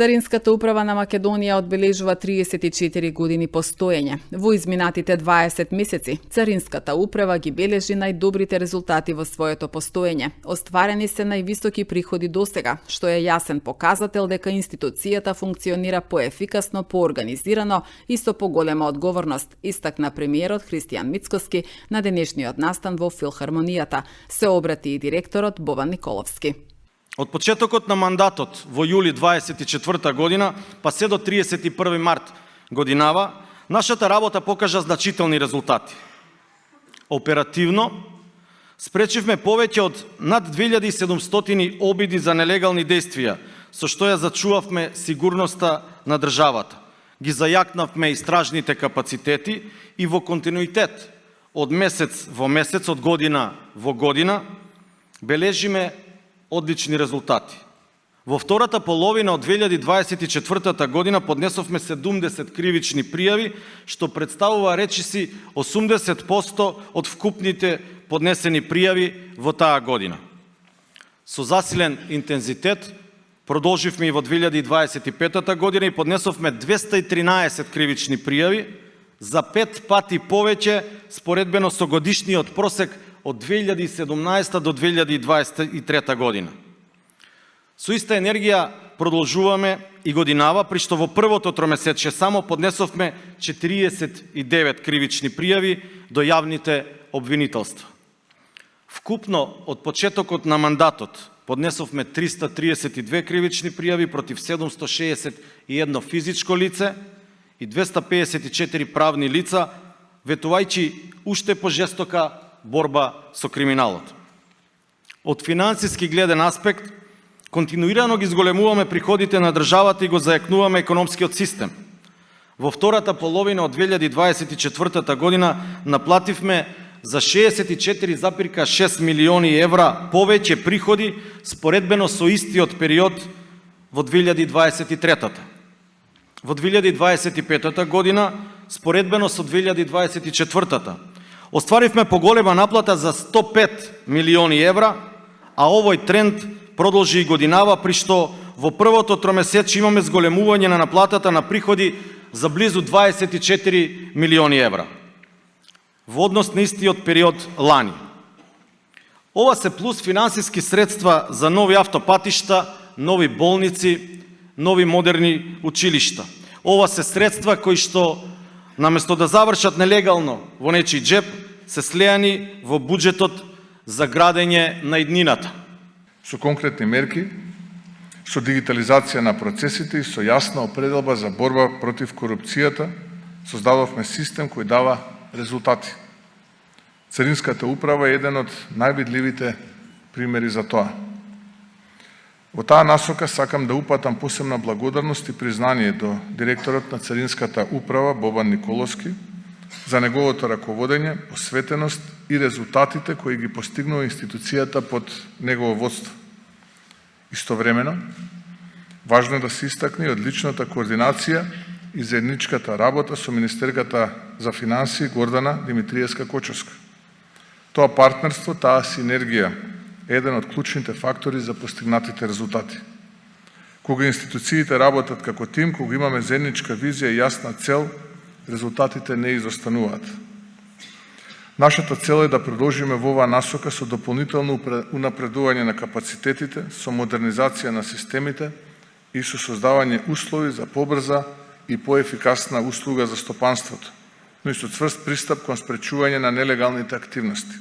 Царинската управа на Македонија одбележува 34 години постоење. Во изминатите 20 месеци, Царинската управа ги бележи најдобрите резултати во своето постоење. Остварени се највисоки приходи досега, што е јасен показател дека институцијата функционира поефикасно, поорганизирано и со поголема одговорност, истакна премиерот Христијан Мицкоски на денешниот настан во Филхармонијата, се обрати и директорот Бобан Николовски. Од почетокот на мандатот во јули 24 година, па се до 31 март годинава, нашата работа покажа значителни резултати. Оперативно, спречивме повеќе од над 2700 обиди за нелегални действија, со што ја зачувавме сигурноста на државата. Ги зајакнавме истражните капацитети и во континуитет од месец во месец, од година во година, бележиме одлични резултати. Во втората половина од 2024 година поднесовме 70 кривични пријави, што представува речиси 80% од вкупните поднесени пријави во таа година. Со засилен интензитет продолживме и во 2025 година и поднесовме 213 кривични пријави, за 5 пати повеќе споредбено со годишниот просек од 2017 до 2023 година. Со иста енергија продолжуваме и годинава, при што во првото тромесечие само поднесовме 49 кривични пријави до јавните обвинителства. Вкупно од почетокот на мандатот поднесовме 332 кривични пријави против 761 физичко лице и 254 правни лица, ветувајќи уште пожестока борба со криминалот. Од финансиски гледен аспект, континуирано ги зголемуваме приходите на државата и го зајакнуваме економскиот систем. Во втората половина од 2024 година наплативме за 64,6 милиони евра повеќе приходи споредбено со истиот период во 2023. Во 2025 година, споредбено со 2024, остваривме поголема наплата за 105 милиони евра, а овој тренд продолжи и годинава, при што во првото тромесечие имаме зголемување на наплатата на приходи за близу 24 милиони евра во однос на истиот период лани. Ова се плюс финансиски средства за нови автопатишта, нови болници, нови модерни училишта. Ова се средства кои што, наместо да завршат нелегално во нечи джеп, се слеани во буџетот за градење на иднината. Со конкретни мерки, со дигитализација на процесите и со јасна определба за борба против корупцијата, создадовме систем кој дава резултати. Царинската управа е еден од највидливите примери за тоа. Во таа насока сакам да упатам посебна благодарност и признание до директорот на Царинската управа Бобан Николовски за неговото раководење, посветеност и резултатите кои ги постигнува институцијата под негово водство. Истовремено, важно е да се истакне и одличната координација и заедничката работа со Министерката за финансии Гордана Димитриевска-Кочовска. Тоа партнерство, таа синергија е еден од клучните фактори за постигнатите резултати. Кога институциите работат како тим, кога имаме заедничка визија и јасна цел, резултатите не изостануваат. Нашата цел е да продолжиме во оваа насока со дополнително унапредување на капацитетите, со модернизација на системите и со создавање услови за побрза и поефикасна услуга за стопанството, но и со цврст пристап кон спречување на нелегалните активности.